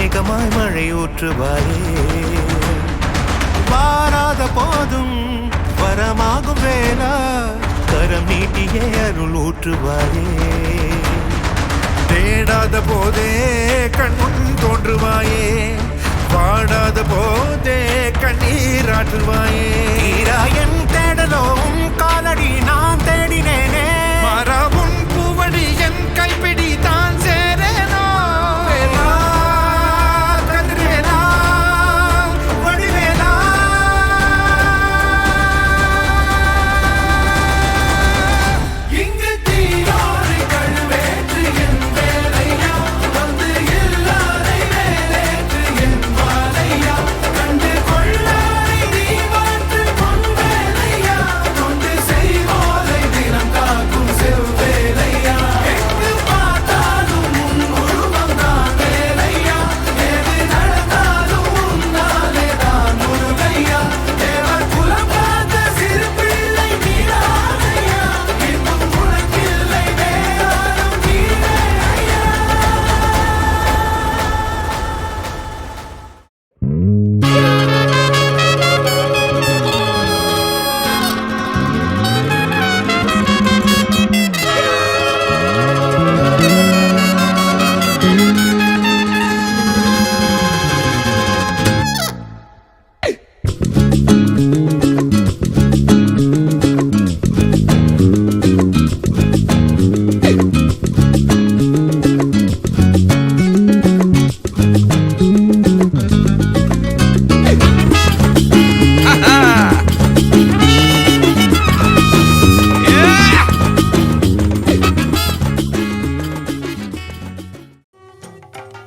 மேகமாய் மழை ஊற்றுவாயே. வாராத போதும் வரமாகும் வேளா கரம் நீட்டியே அருள் ஊற்றுவாயே. தேடாத போதே கண்முன் தோன்றுவாயே, வாடாத போதே கண்ணீராற்றுவாயே. தீராயன் தேடலும் காலடி நான் தேடினேனே, மாறாவும் பூவடி என் கைப்பிடி தான் சேரேனோ. கதிரேலா வடிவேலா. இங்கு தீயோரை கழுவேற்று என் வேலையா, வந்து இல்லாதை வேலேற்று என் வாழையா. கண்டு கொள்ளாரை நீ மாற்று பொன் வேலையா, கொண்டு செய்வோரை தினம் காக்கும் செவ்வேலையா. எங்கு பார்த்தாலும் உன் உருவம் தான் வேலையா, எது நடந்தாலும் உன்னாலே தான் முருகையா. தேவர் குலம் பார்த்த சிறு பிள்ளை நீராதையா, இன்னும் உனக்கில்லை வேறாரும் நீரையா.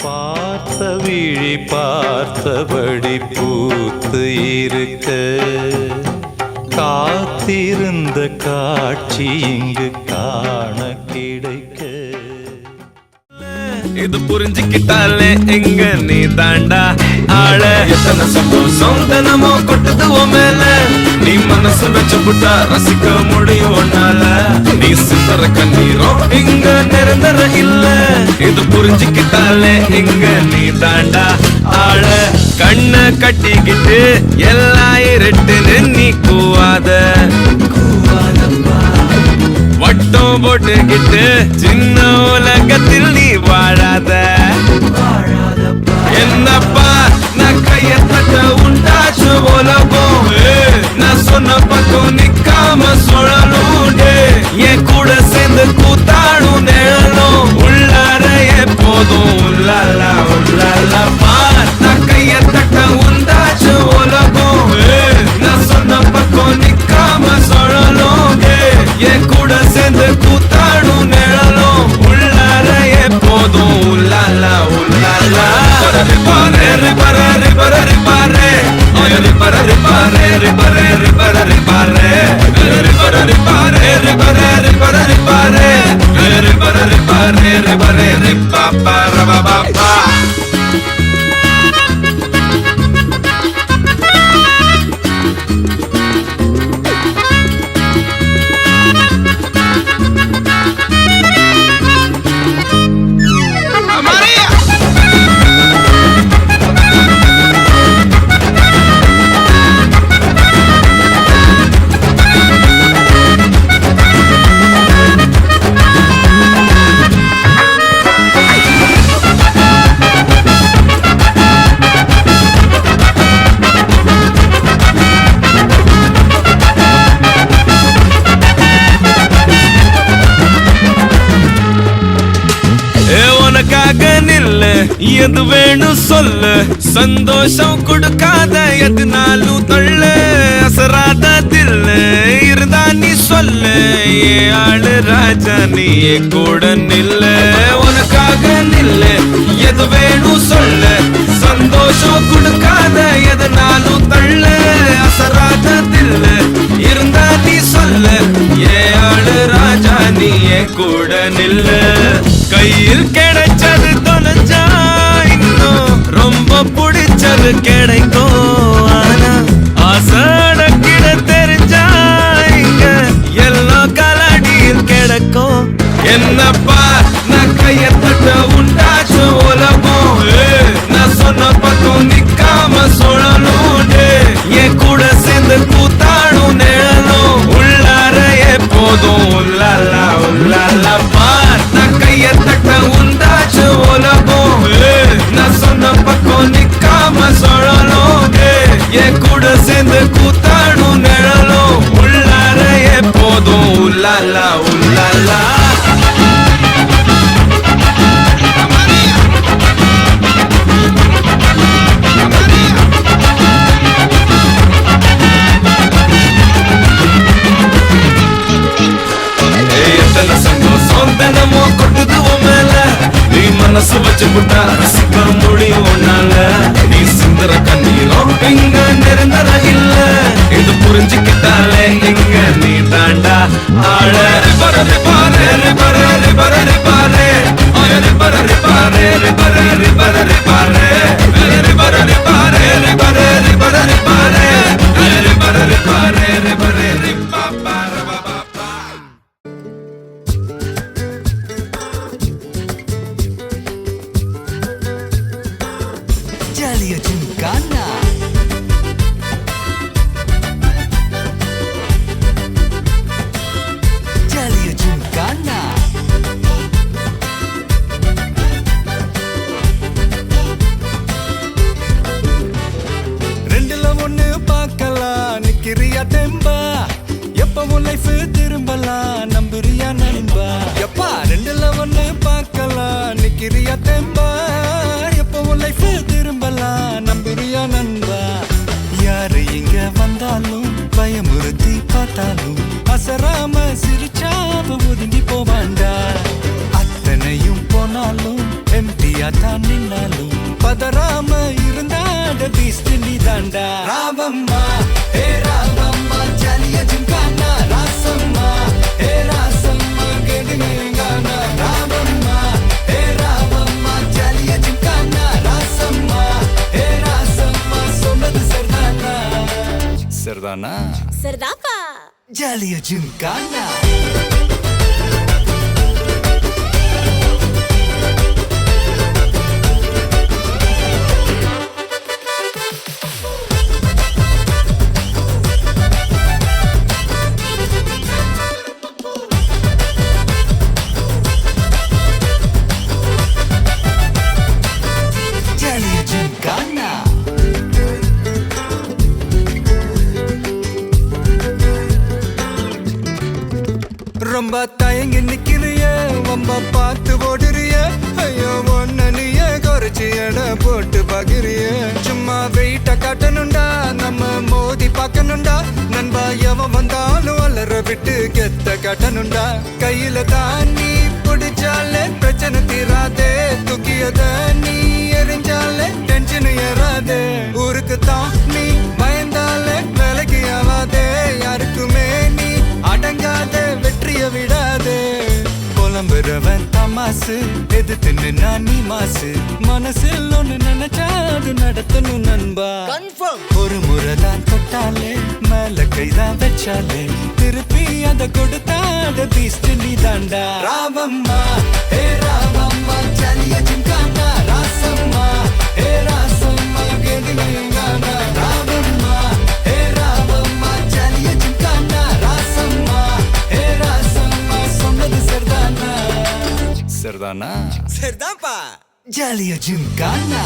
பார்த்த விழி பார்த்தபடி பூத்து இருக்க, காத்திருந்த காட்சி இங்கு காண கிடைக்க. இது புரிஞ்சுக்கிட்டாலே எங்க நீ தாண்டா ஆள. எத்தனை சந்தோஷம் தினமோ கொட்டுது உன் மேல, நீ மனசு வச்சு புட்டா ரசிக்க முடியும் உன்னால. நீ சிந்தர கண்ணீரும் இங்க நிரந்தர இல்ல. இது புரிஞ்சுக்கிட்டாலே எங்க நீ தாண்டா ஆள. கண்ண கட்டிக்கிட்டு எல்லா இருட்டுன்னு நீ கூவாத வட்டம் போட்டுக்கிட்டு சின்ன உலகத்தில் நீ வாழாத. என்னப்பா நான் கைய தட்ட உண்டாச்சு உலகம், நான் சொன்ன பக்கம் நிக்காம சுழலும். என் கூட சேர்ந்து கூத்தாடும் நிழலும் உள்ளார எப்போதும் உள்ளாலா உள்ளாலா. பார் நான் கைய தட்ட உண்டாச்சு உலகம், நான் சொன்ன பக்கம் நிக்காம சுழலும். என் கூட சேர்ந்து கூத்தாடும் நிழலும் உள்ளார எப்போதும் உள்ளாலா உள்ளாலா. ரிபாரே ரிபாரே ரிபாரே ரிபாரே ரிபாரே ரிபாரே ரிபாரே ரிபாரே ரிபாரே ரிபாரே ரிபாரே ரிபாரே ரிபாரே ரிபாரே ரிபாரே ரிபாரே ரிபாரே ரிபாப்பா ரபாப்பா. எது வேணும் சொல்லு, சந்தோஷம் கொடுக்காத எதுனாலும் தள்ளு. அசராத தில்லு இருந்தா நீ சொல்லு, ஏ ஆளு ராஜா நீ கூட நில்லு. உனக்காக நில்லு, எது வேணும் சொல்லு, சந்தோஷம் கொடுக்காத எதுனாலும் தள்ளு. அசராத தில்லு இருந்தா நீ சொல்லு, ஏ ஆளு ராஜா நீ கூட நில்லு. கையில் கிடைச்சது தொலைஞ்சா இன்னும் ரொம்ப பிடிச்சது கிடைக்கும். ஆனா ஆசட கிட தெரிஞ்சா இங்க எல்லாம் கலடியில் கிடைக்கும். என்னப்பா நான் கைய தட்ட உண்டாச்சு உலகம், நான் உல்லாலா உல்லாலா எத்தனை சந்தோஷம் தினமும் கொட்டுது உன் மேல நீ மனசு வச்சு புட்டா ரசிக்க முடியும் உன்னால நீ சிந்தர கண்ணீரும் இங்க நிரந்தர இல்ல இது புரிஞ்சுக்கிட்டாலே இங்க நீ தாண்டா ஆள ரிபர ரிபாரே ரிபர ரிபர ரிபாரே ரிபர ரிபாரே ரிபர ரிபர ரிபாரே ரிபர ரிபாரே ரிபர ரிபர ரிபாரே ரிபர ரிபாரே ரிபர ரிபாபா Jalio Gincana. Jalio Gincana. ரெண்டுல ஒண்ணு பார்க்கலாம் நிக்கிறியா தெம்பா எப்பவும் லைஃப் திரும்பலாம் நம்புறியா நண்பா எப்பா ரெண்டுல ஒண்ணு பார்க்கலாம் நிக்கிறியா தெம்பா எப்பவும் லைஃப் திரும்பலாம் நம்புறியா நண்பா யாரு இங்க வந்தாலும் பயமுறுத்தி பார்த்தாலும் அசராம சிரிச்சாம ஒதுங்கி போவாண்டா அத்தனையும் போனாலும் எம்டியா தான் நின்னாலும் பதறாம இருந்தாட பீஸ்ட் நீ தாண்டா ராவம்மா ஏ ராவம்மா ஜாலியா ஜிங்கானா ராசம்மா ஏ ராசம்மா கேடுங்கானா ராவம்மா ஏ ராவம்மா ஜாலியா ஜிங்கானா ராசம்மா ஏ ராசம்மா சொன்னது சரிதானா சரிதானா சரிதாப்பா. ஜாலியா ஜிங்கானா ஜாலியா ஜிங்கானா ரொம்ப தயங்கி நிக்கிறிய ரொம்ப பார்த்து ஓடுறிய ஐயோ ஒன்ன நீய குறைச்சி எடை போட்டு பாக்குறிய சும்மா வெயிட்ட காட்டணும்டா நம்ம மோதி பார்க்கணும்டா நண்பா எவன் வந்தாலும் அலற விட்டு கெத்த காட்டணும்டா கையில தான் நீ பிடிச்சாலே பிரச்சனை தீராதே தூக்கியத நீ எரிஞ்சாலே டென்ஷன் ஏறாதே ஊருக்கு தான் நீ பயந்தாலே வேலைக்கு ஆவாதே யாருக்குமே நீ அடங்காத வெற்றிய விடாதே புலம்புறவன் தமாசு எதிர்த்து நின்னா நீ மாசு மனசில் ஒண்ணு நினைச்சா அது நடத்தணும் நண்பா ஒரு முறைதான் தொட்டாலே மேல கைதான் வச்சாலே திருப்பி அத கொடுத்தாட பீஸ்ட் நீ தாண்டா ராவம்மா ஏ ராவம்மா ஜாலியா ஜிங்கானா ராசம்மா ஏ ராசம்மா கேடுங்கானா ராவம்மா ஏ ராவம்மா ஜாலியா ஜிங்கானா ராசம்மா ஏ ராசம்மா சொன்னது சரிதானா சரிதானா சரிதான்ப்பா ஜாலியா ஜிங்கானா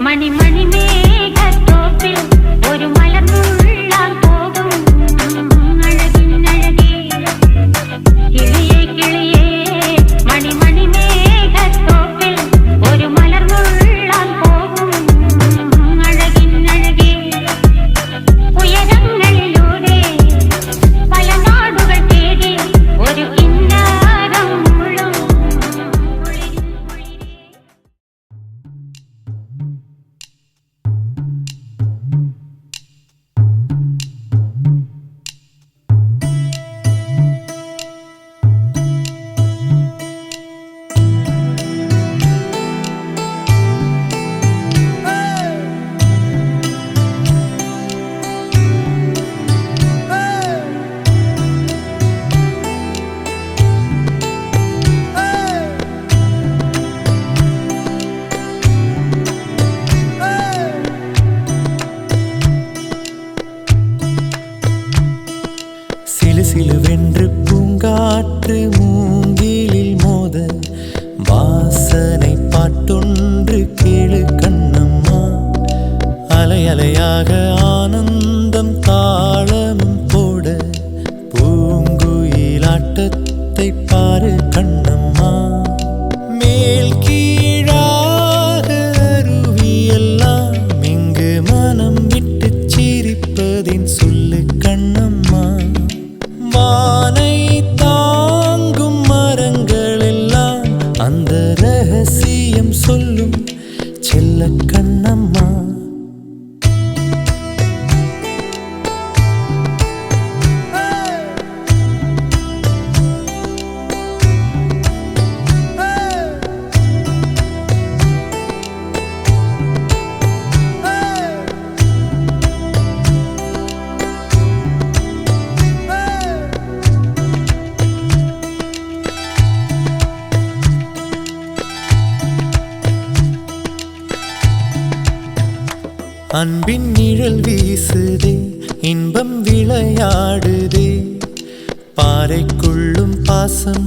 மணி மணி மேகத்தோப்பில் ஒரு மலர் முள்ளால் போகும் அழகின் அழகே கிளியே கிளியே மணி மணி மேகத்தோப்பில் ஒரு மலர் முள்ளால் போகும் அழகின் அழகே உயரங்களிலூடே பல நாடுகள் தேடி ஒரு கிண்ணாரம் முழும் குளிரின் குளிரே. சிலு சிலுவென்று பூங்காற்று மூங்கிலில் மோத வாசனை பாட்டொன்று கேளு கண்ணம்மா அலை அலையாக ஆனந்தம் தாளமும் போட பூங்குயிலாட்டத்தை பாரு கண்ணம்மா மேல் கீழாக அருவியெல்லாம் இங்கு மனம் விட்டு சிரிப்பதின் சொல்லு கண்ணம்மா வானை தாங்கும் மரங்கள் எல்லாம் அந்த ரகசியம் சொல்லும் செல்ல கண்ணம்மா அன்பின் நிழல் வீசுதே இன்பம் விளையாடுதே பாறைக்குள்ளும் பாசம்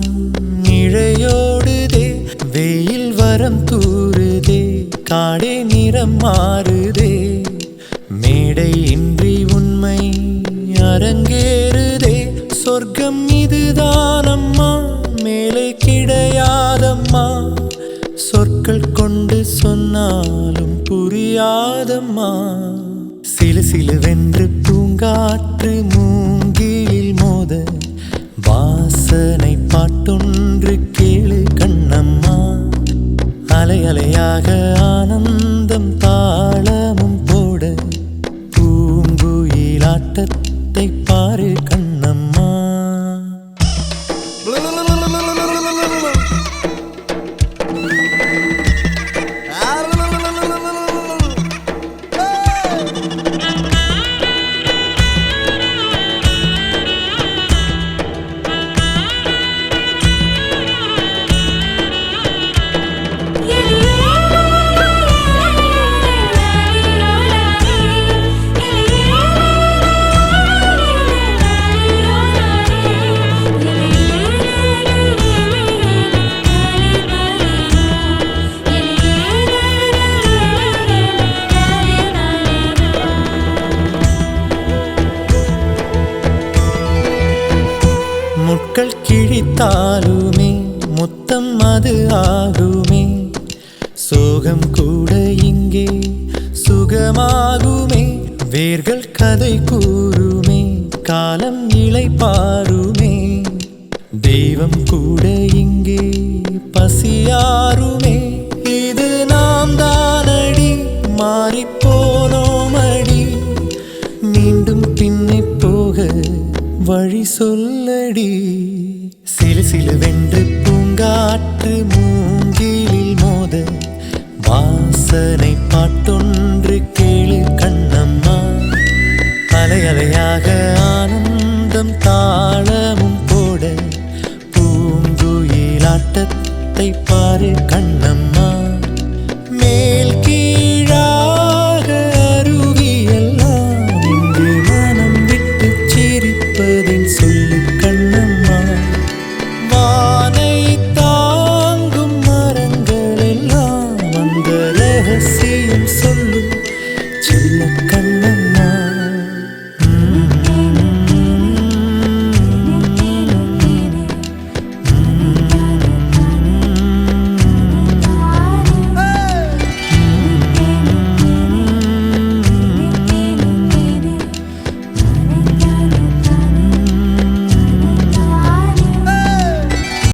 இழையோடுதே வெயில் வரம் தூறுதே காடே நிறம் மாறுதே மேடை இன்றி உண்மை அரங்கேறுதே சொர்க்கம் இதுதானம்மா மேலே கிடையாதம்மா சொற்கள் கொண்டு சொன்னாலும் புரியாதம்மா சிலு சிலுவென்று பூங்காற்று மூங்கிலில் மோத வாசனை பாட்டொன்று கேளு கண்ணம்மா அலை அலையாக ஆனந்தம் தாளமும் போட பூங்குயிலாட்டத்தை பாரு கண்ணம்மா முட்கள் கிழித்தாலுமே முத்தம் அது ஆகுமே சோகம் கூட இங்கே சுகமாகுமே வேர்கள் கதை கூறுமே காலம் இலை பாருமே தெய்வம் கூட இங்கே பசியாருமே இது நாம் தானடி மாறிப்போனோமடி சிலுவென்று பூங்காற்று மூங்கிலில் மோத வாசனை